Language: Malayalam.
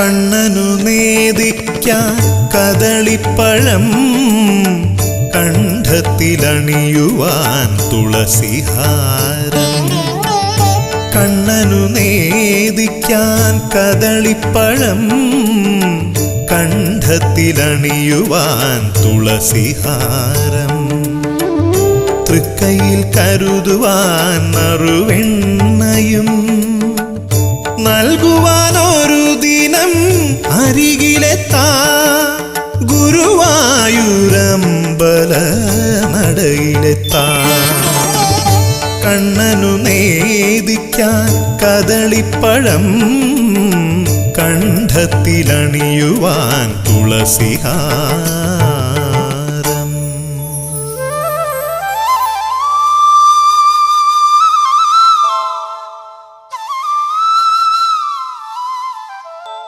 കണ്ണനു നേദിക്കാൻ കദളിപ്പഴം, കണ്ഠത്തിലണിയുവാൻ തുളസിഹാരം. കണ്ണനു നേദിക്കാൻ കദളിപ്പഴം, കണ്ഠത്തിലണിയുവാൻ തുളസിഹാരം. തൃക്കൈയിൽ കരുതുവാൻ നറുവെണ്ണയും, നൽകുവാനൊരു ദിനം അരികിലെത്താ ഗുരുവായൂരമ്പല നടയിലെത്താ. കണ്ണനു നേദിക്കാൻ കദളിപ്പഴം, കണ്ഠത്തിലണിയുവാൻ തുളസിഹാരം.